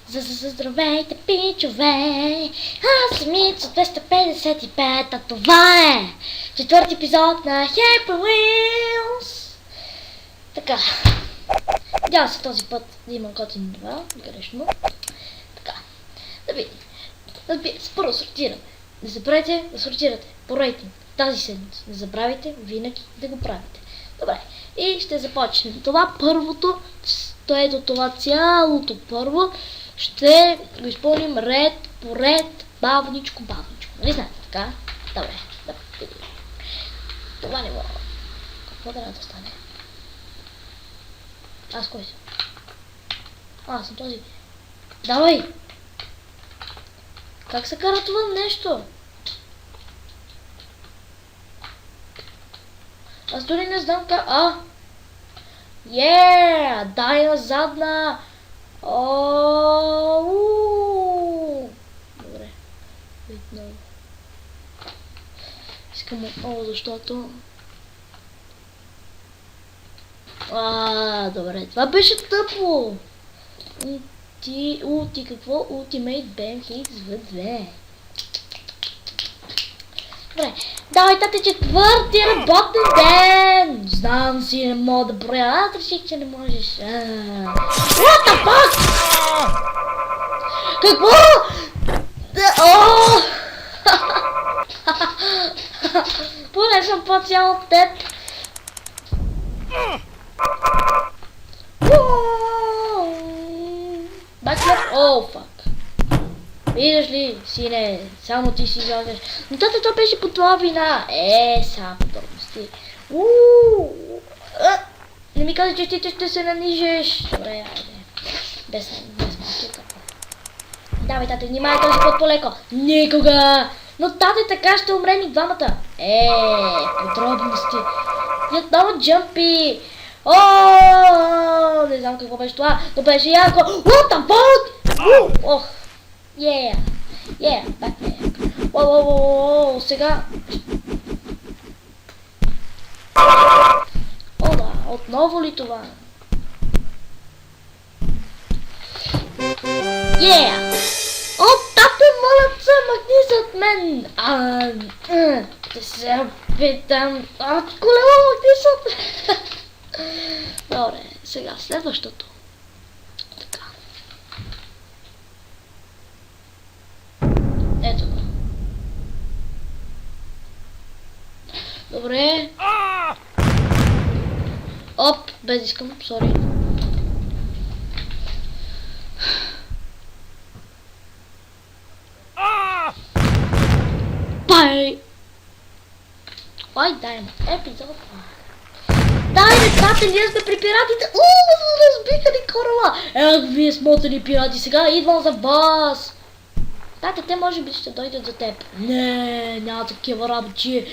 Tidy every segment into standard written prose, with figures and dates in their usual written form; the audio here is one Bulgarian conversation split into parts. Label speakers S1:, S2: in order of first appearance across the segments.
S1: Здравейте, пичове! Аз съм Мицо 255, а това е четвърти епизод на Happy Wheels! Така, надявам се този път да имам готини нива, грешно. Така, да видим. Разбира се, първо сортираме. Не забравяйте да сортирате по рейтинг тази седмица. Не забравяйте винаги да го правите. Добре, и ще започнем. Това първото, ето това цялото първо, ще го изпълним ред по ред, бавничко. Нали знаете така? Добре, да видим. Това не мога. Какво трябва да стане? Аз кой съм? Аз съм този. Давай! Как се кара това нещо? Аз дори не знам как... Дай на задна! Добре. Видно. Искам отново, защото... Добре. Това беше тъпо! Какво? Ultimate BMX V2. Добре, давай, тате, четвърти работен ден! Знам си, не мога да броя. Аз реших, че не можеш. What the fuck? Какво? Поне съм по-цял от теб. Баклеп, фак. Виждаш ли, сине, само ти си излагаш. Но тата, това беше по това вина. Само подробности. Не ми каза, че ти ще се нанижеш. Добре, айде. Без малки. Давай, тате, внимай този път по-леко. Никога! Но тате, така ще умрем и двамата. Подробности. И отново джъмпи. Не знам какво беше това, но беше яко. What the fuck? Back. Сега. Да, отново ли това? Тате, моля се, махни се от мен! Ще се опитам. Колело, махни се от мен! Добре, сега следващото. Така. Ето го. Добре. Без искам, сори. Бай! Даймо, епизод. Дай, децата, ние сме при пиратите. Разбиха ни корала. Вие смотани пирати, сега идвам за вас. Тате, те може би ще дойдат за теб. Не, няма такива работи.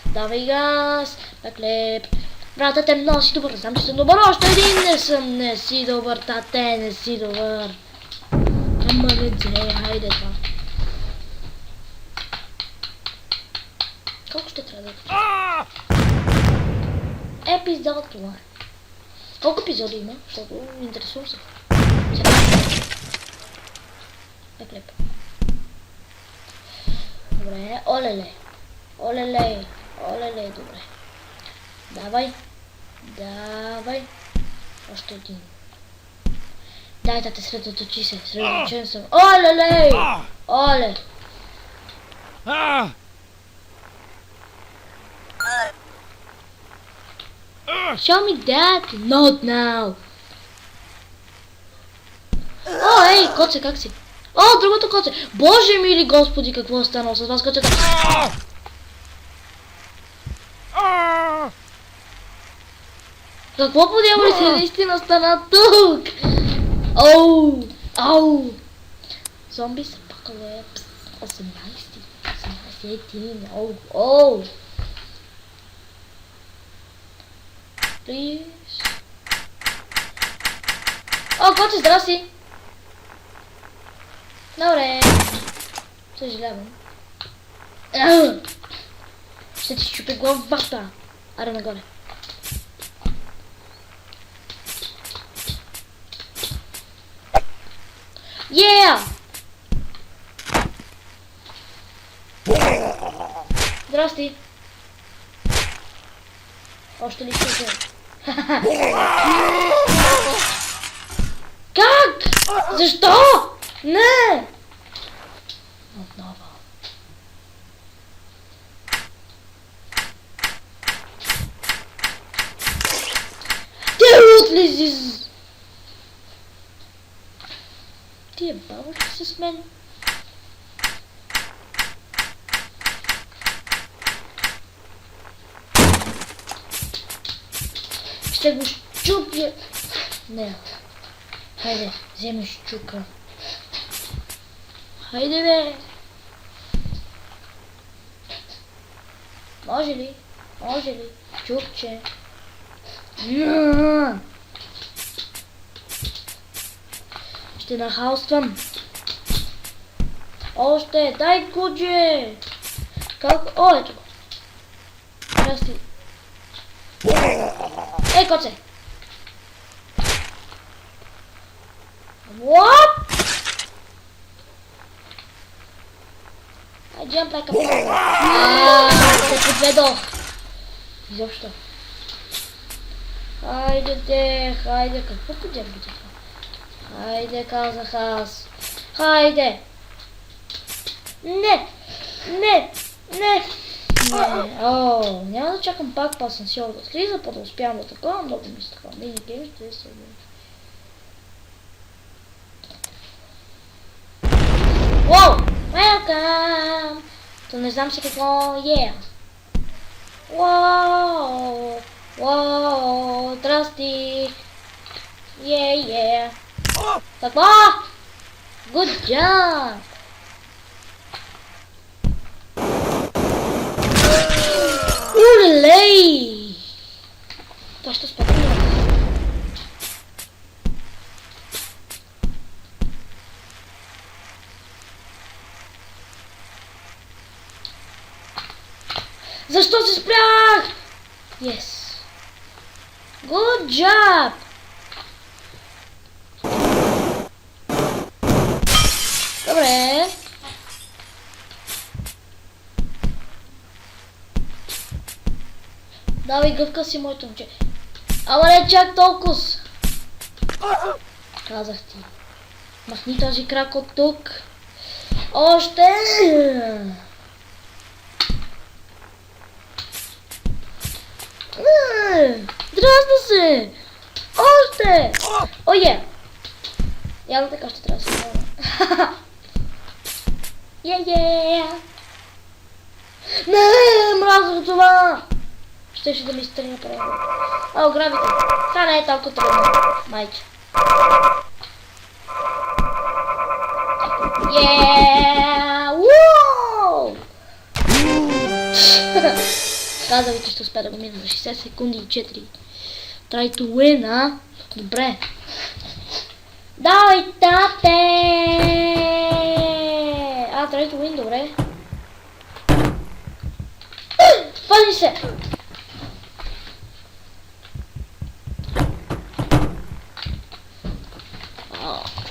S1: Давай газ. Баклеп. Брата, те много си добър. Знам, че съм добър. Още един не си добър, тате, не си добър. Ама не, хайде това. Колко ще трябва да епизод това. Колко епизоди има? Защото интересувам се. Клеп. Добре, олеле, добре. Давай. Още един. Дай, тате, средоточи се. Средоточен съм. Оле. Show me that! Not now! Коце, как си? Другото коце! Боже мили господи, какво е станало с вас, коцето? Какво подявали се наистина стана тук? Зомби са Apocalypse 18. Please. Коце, здрасти! Добре. Съжалявам. Ще ти щупи главата. Аре нагоре. Yeah! Здрасти! Още ли ще? Как? Защо? Не! Отново. Ти отлези! Ти е баваш ли с мен? Ще го щупя. Не. Хайде, вземи щука. Хайде бе. Може ли? Може ли? Чукче. Ще нахалствам. Още, дай куче. Как? О, ето го. Здрасти. Ей, коце! What? I jump like a pro. Се подведох. Изобщо. Хайде де, хайде. Какво подем бъде това? Хайде, казах аз. Хайде. Не, не, не. Не, няма да чакам пак по асансьор да слиза, па да успявам да такова, много ми се такова. Минигейм ще се бъде. Уоу! Welcome! То не знам си какво е. Уоу! Уоу! Здрасти! Какво? Good job! Улей! Това ще спадне. Защо се спрях? Yes. Good job! Добре. Давай гъвка си, моето момче. Ама не чак толкова. Казах ти. Махни този крак от тук. Още. Дръсна се. Още. Ое. Явно така ще трябва да се правя. Не, мразах това. Щеше да ми стръгне право. О, грабите. Това не е толкова трудно, майче. Уоу! Казах ви, че ще успя да го мина за 60 секунди и 4. Try to win, а? Добре. Давай, тате! Try to win, добре. Пази се!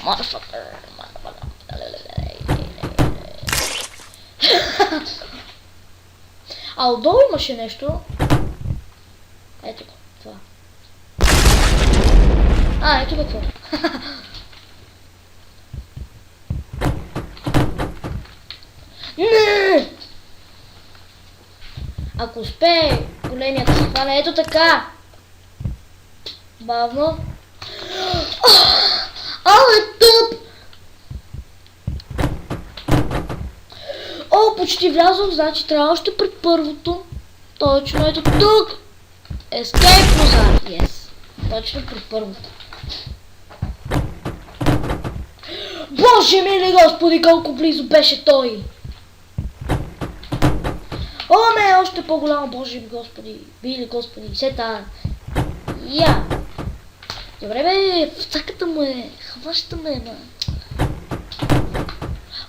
S1: Motherfucker. А отдолу имаше нещо. Ето го, това. Ето го това. Не! Ако успее големият да се хване, ето така. Бавно. Тъп! О, почти влязох, значи трябва още пред първото. Точно ето тук. Escape назад, yes. Точно пред първото. Боже мили господи, колко близо беше той! О, не, още по-голямо, боже ми господи, били господи, сета. Добре бе, втъката му е, хваща ме, ма.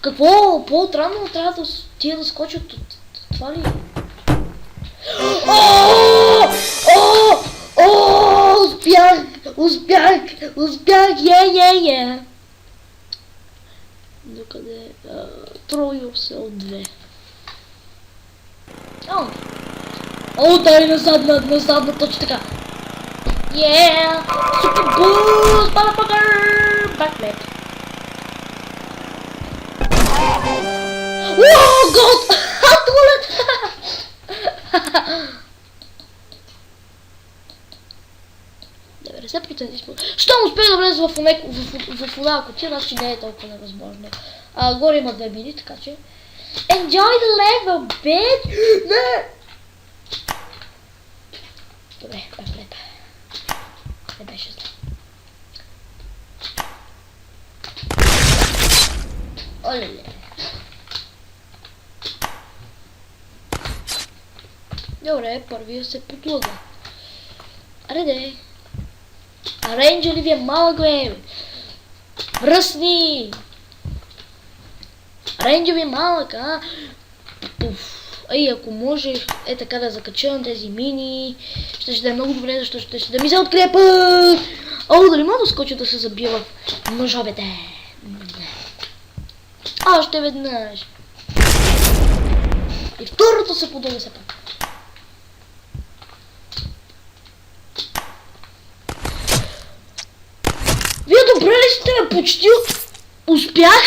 S1: Какво? По-отрано трябва да тия да скочат от това ли? Успях! къде? Тройо се от 2. О, дай назад, точно така. Yeah! Супер буст, motherfucker! Backflip. Wow, God! Туалет! Щом успея да влезе в една кутия, значи не е толкова невъзможно. Горе има 2 мини, така че... Enjoy the level, bitch! Не! Добре, backflip. Не беше зле. Олеле. Добре, първия се подлага. Ареде. Рейнджа ли ви е малък, бе? Мръсни! Рейнджа ви е малък, а? Ей, ако може така да закачам тези мини, ще да е много добре, защото ще да ми се открепят! О, дали мога да скоча да се забия в ножовете? Още веднъж! И второто се подава се пак. Вие добре ли сте, ме? Почти успях!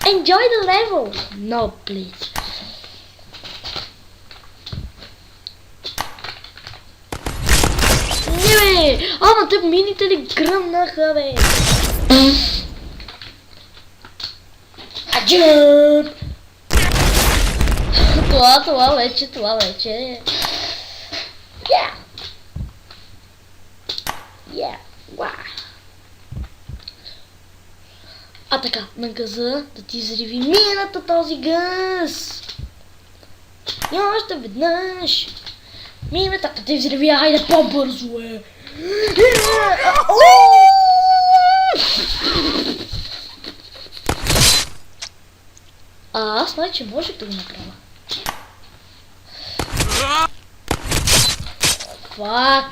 S1: Enjoy the level! No, please. Не, бе! Ама те мините ли гръмнаха, бе? Аджъп! Това вече. Yeah! Yeah! Wow! Така, на газа да ти взриви мината този гъс! И още веднъж! Мината да ти взриви, хайде по-бързо, е! Аз знае, че можех да го направя. Фак!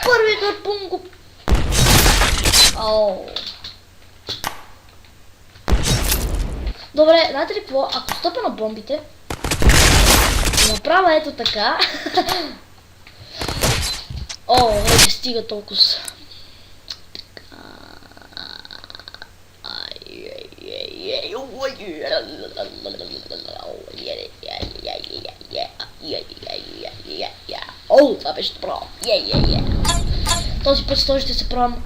S1: Първи гарпун го... Добре, знаете ли какво? Ако стъпя на бомбите, направя ето така. Вече стига толкова. Това беше добро. Този път с този ще се пробвам.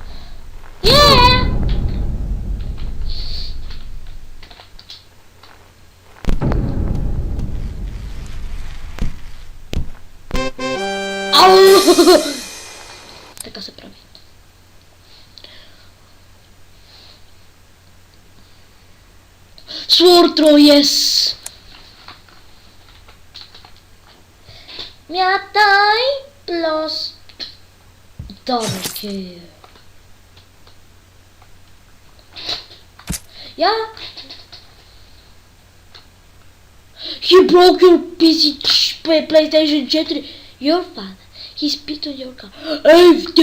S1: Така се прави. Свортро, yes! Мятай плюс double kill. Yeah. He broke your PC PlayStation 4. Your father. He spit on your car. FD.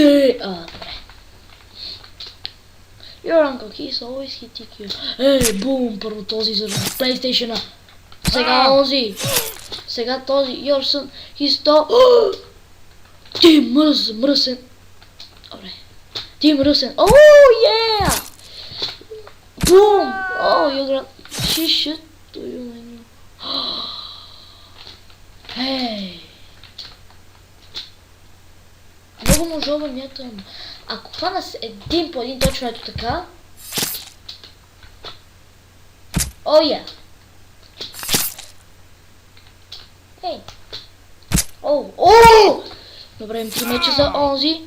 S1: Добре. Your uncle. He's always hitting you. Бум. Първо този за PlayStation. Сега онзи. Сега този. Your son. He's to... Ти мръсен. Добре. Ти мръсен. Yeah! Boom! Your grand... She should do you when you... Hey! Много можова нято има. Ако хвана с един по един точно ето така... Yeah! Hey! Добре, им 3 меча за онзи.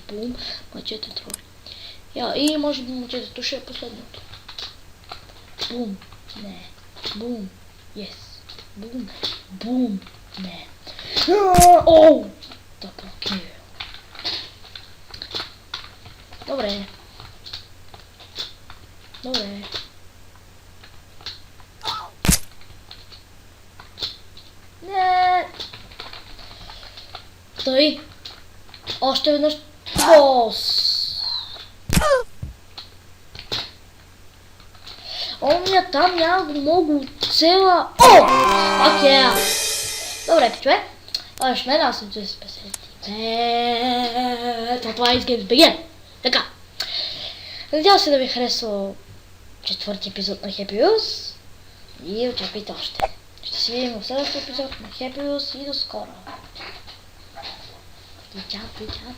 S1: Бум. Мачете троли. И може би мачетето ще е последното. Бум. Не. Бум. Yes. Boom. Boom. Не. Оу! Double kill. Добре. Добре. Не. Стой. Още веднъж. Бос. Ония там няма много цела. О! Окей. Добре, пичове. Още мен аз съм 255. Това изгейм BG. Така. Надявам се да ви харесва четвърти епизод на Happy Wheels. И очаквайте още. Ще се видим в следващия епизод на Happy Wheels и до скоро. Чао, чао, чао.